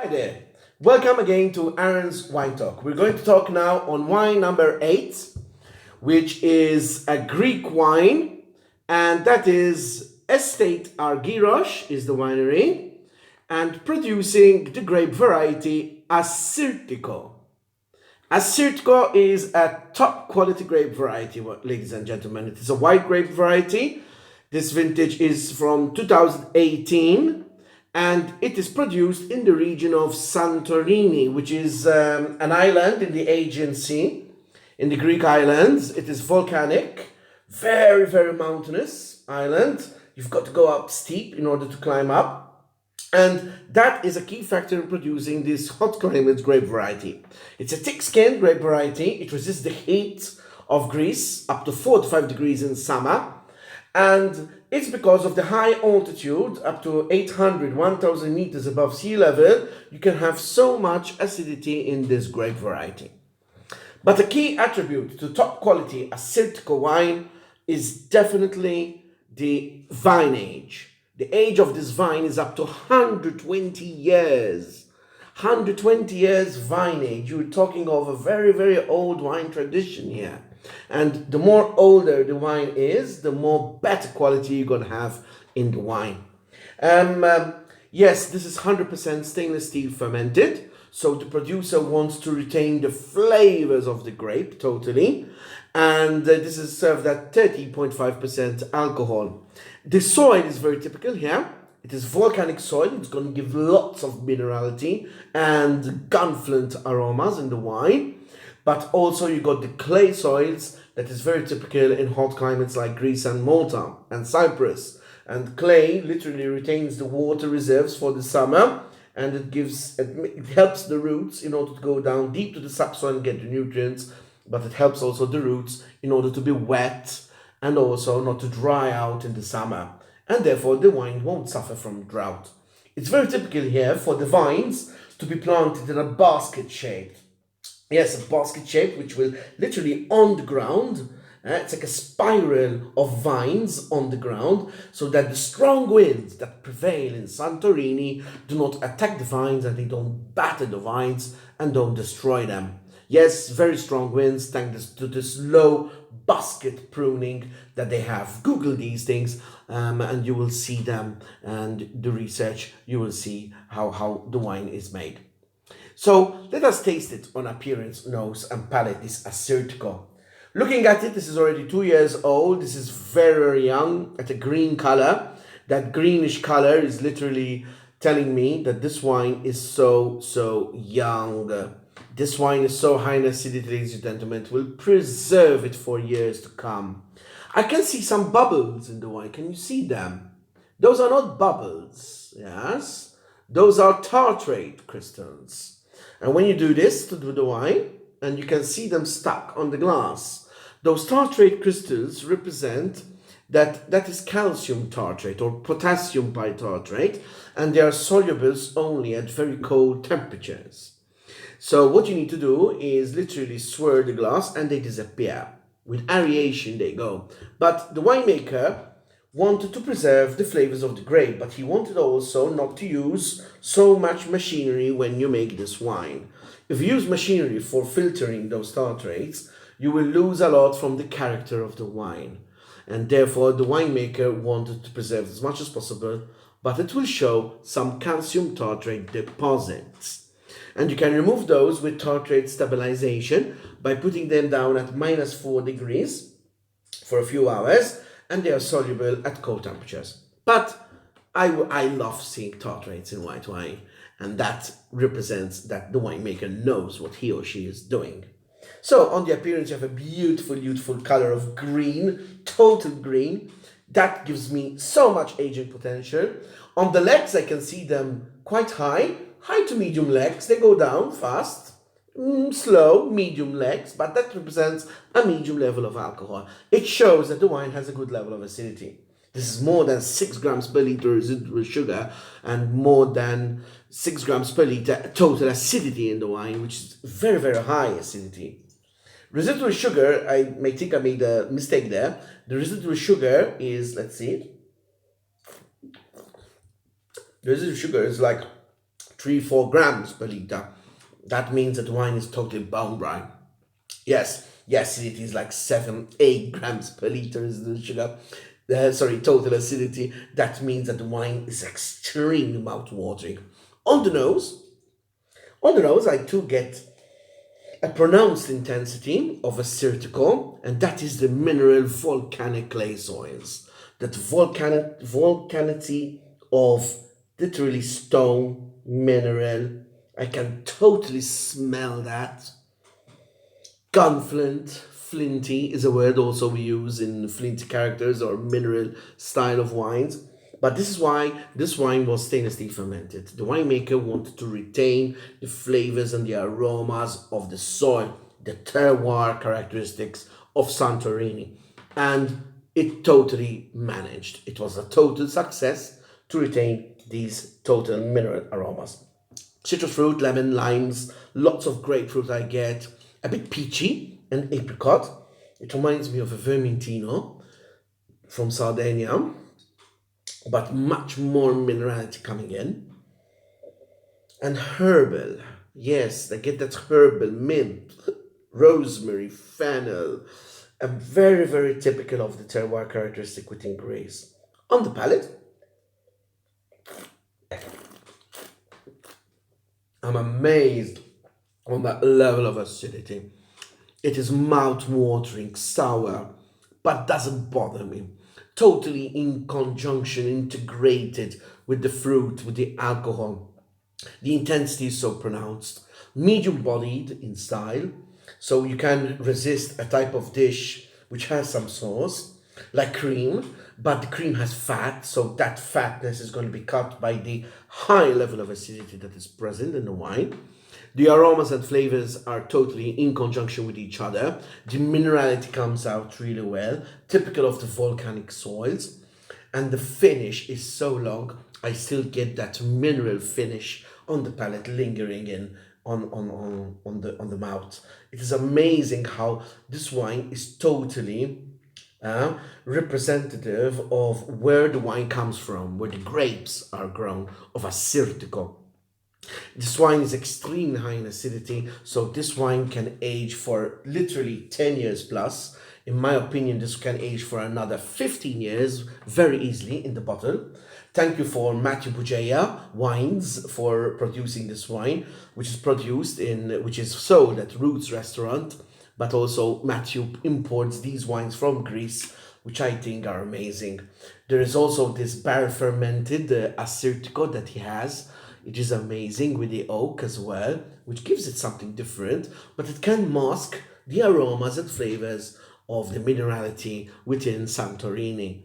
Hi there. Welcome again to Aaron's Wine Talk. We're going to talk now on wine number 8, which is a Greek wine, and that is Estate Argyros is the winery, and producing the grape variety assyrtiko. Assyrtiko is a top quality grape variety, ladies and gentlemen. It is a white grape variety. This vintage is from 2018 and it is produced in the region of Santorini, which is an island in the Aegean Sea, in the Greek islands. It is volcanic, very, very mountainous island. You've got to go up steep in order to climb up. And that is a key factor in producing this hot climate grape variety. It's a thick-skinned grape variety. It resists the heat of Greece, up to 45 degrees in summer. And it's because of the high altitude, up to 800, 1000 meters above sea level, you can have so much acidity in this grape variety. But a key attribute to top quality assyrtiko wine is definitely the vine age. The age of this vine is up to 120 years. 120 years vine age. You're talking of a very, very old wine tradition here. And the more older the wine is, the more better quality you're going to have in the wine. Yes, this is 100% stainless steel fermented. So the producer wants to retain the flavors of the grape totally. And this is served at 30.5% alcohol. The soil is very typical here. It is volcanic soil. It's going to give lots of minerality and gunflint aromas in the wine. But also you got the clay soils that is very typical in hot climates like Greece and Malta and Cyprus. And clay literally retains the water reserves for the summer, and it helps the roots in order to go down deep to the subsoil and get the nutrients, but it helps also the roots in order to be wet and also not to dry out in the summer. And therefore the wine won't suffer from drought. It's very typical here for the vines to be planted in a basket shape. Yes, a basket shape which will literally on the ground. It's like a spiral of vines on the ground so that the strong winds that prevail in Santorini do not attack the vines and they don't batter the vines and don't destroy them. Yes, very strong winds thanks to this low basket pruning that they have. Google these things and you will see them, and the research, you will see how the wine is made. So let us taste it on appearance, nose and palate, this assyrtiko. Looking at it, this is already 2 years old. This is very, very young, at a green color. That greenish color is literally telling me that this wine is so young. This wine is so high in acidity, ladies and gentlemen, it will preserve it for years to come. I can see some bubbles in the wine. Can you see them? Those are not bubbles, yes? Those are tartrate crystals. And when you do this to the wine, and you can see them stuck on the glass, those tartrate crystals represent that is calcium tartrate or potassium bitartrate, and they are soluble only at very cold temperatures. So what you need to do is literally swirl the glass and they disappear. With aeration they go. But the winemaker wanted to preserve the flavors of the grape, but he wanted also not to use so much machinery when you make this wine. If you use machinery for filtering those tartrates, you will lose a lot from the character of the wine. And therefore the winemaker wanted to preserve as much as possible, but it will show some calcium tartrate deposits. And you can remove those with tartrate stabilization by putting them down at -4 degrees for a few hours, and they are soluble at cold temperatures. But I love seeing tartrates in white wine, and that represents that the winemaker knows what he or she is doing. So on the appearance, you have a beautiful, beautiful color of green, total green. That gives me so much aging potential. On the legs, I can see them quite high to medium legs. They go down fast, slow, medium legs, but that represents a medium level of alcohol. It shows that the wine has a good level of acidity. This is more than 6 grams per liter residual sugar and more than 6 grams per liter total acidity in the wine, which is very, very high acidity. Residual sugar, I may think I made a mistake there. The residual sugar is, let's see, the residual sugar is like 3-4 grams per liter. That means that wine is totally bone dry. Yes, acidity is like 7-8 grams per liter is the sugar. Total acidity. That means that the wine is extremely mouth-watering. On the nose, I too get a pronounced intensity of assyrtiko, and that is the mineral volcanic clay soils. That volcanicity of literally stone mineral. I can totally smell that. Gunflint, flinty is a word also we use in flinty characters or mineral style of wines. But this is why this wine was stainless steel fermented. The winemaker wanted to retain the flavors and the aromas of the soil, the terroir characteristics of Santorini. And it totally managed. It was a total success to retain these total mineral aromas. Citrus fruit, lemon, limes, lots of grapefruit I get, a bit peachy and apricot. It reminds me of a Vermentino from Sardinia, but much more minerality coming in. And herbal, yes, I get that herbal, mint, rosemary, fennel, very, very typical of the terroir characteristic within Grace. On the palate, I'm amazed on that level of acidity. It is mouth-watering, sour, but doesn't bother me. Totally in conjunction, integrated with the fruit, with the alcohol. The intensity is so pronounced. Medium bodied in style, so you can resist a type of dish which has some sauce, like cream, but the cream has fat, so that fatness is going to be cut by the high level of acidity that is present in the wine. The aromas and flavors are totally in conjunction with each other. The minerality comes out really well, typical of the volcanic soils. And the finish is so long, I still get that mineral finish on the palate lingering in on the mouth. It is amazing how this wine is totally representative of where the wine comes from, where the grapes are grown, of assyrtiko. This wine is extremely high in acidity, so this wine can age for literally 10 years plus. In my opinion, this can age for another 15 years very easily in the bottle. Thank you for Matthew Bugeya Wines for producing this wine, which is sold at Roots Restaurant, but also Matthew imports these wines from Greece, which I think are amazing. There is also this barrel fermented assyrtiko that he has. It is amazing with the oak as well, which gives it something different, but it can mask the aromas and flavors of the minerality within Santorini.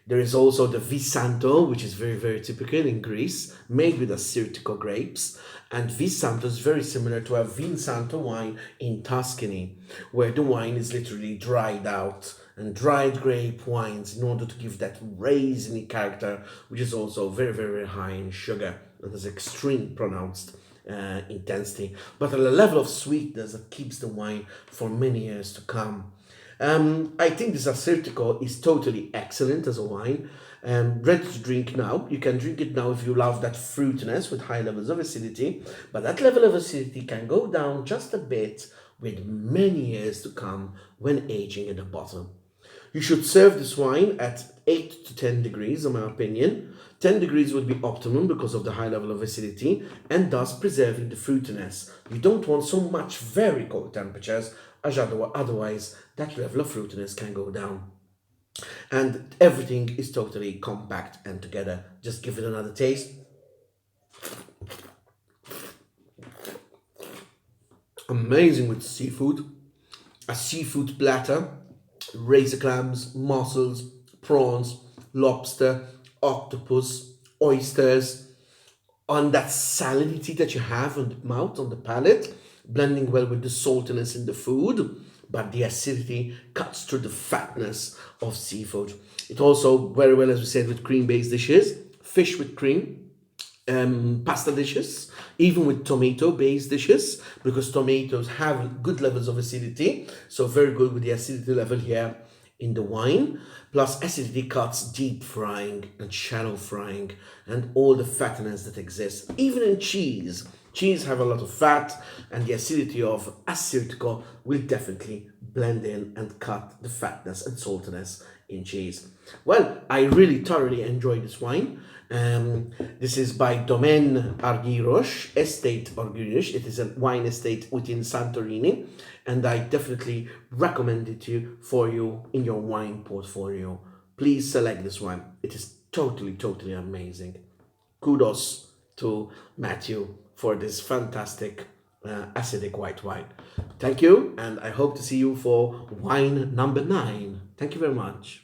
There is also the Visanto, which is very, very typical in Greece, made with assyrtiko grapes. And Visanto is very similar to a Vinsanto wine in Tuscany, where the wine is literally dried out, and dried grape wines in order to give that raisiny character, which is also very, very high in sugar and has extreme pronounced intensity, but at a level of sweetness that keeps the wine for many years to come. I think this assyrtiko is totally excellent as a wine. Ready to drink now. You can drink it now if you love that fruitiness with high levels of acidity, but that level of acidity can go down just a bit with many years to come when aging in the bottle. You should serve this wine at 8 to 10 degrees, in my opinion. 10 degrees would be optimum because of the high level of acidity and thus preserving the fruitiness. You don't want so much very cold temperatures, as otherwise that level of fruitiness can go down. And everything is totally compact and together. Just give it another taste. Amazing with seafood. A seafood platter. Razor clams, mussels, prawns, lobster, octopus, oysters, on that salinity that you have on the mouth, on the palate, blending well with the saltiness in the food, but the acidity cuts through the fatness of seafood. It also very well, as we said, with cream-based dishes, fish with cream, pasta dishes, even with tomato-based dishes, because tomatoes have good levels of acidity, so very good with the acidity level here. in the wine, plus acidity cuts deep frying and shallow frying and all the fatness that exists. Even in cheese, cheese have a lot of fat, and the acidity of assyrtiko will definitely blend in and cut the fatness and saltiness in cheese. Well, I really thoroughly enjoyed this wine. This is by Domaine Argyros, Estate Argyros. It is a wine estate within Santorini, and I definitely recommend it to you for you in your wine portfolio. Please select this one. It is totally, totally amazing. Kudos to Matthew for this fantastic acidic white wine. Thank you, and I hope to see you for wine number 9. Thank you very much.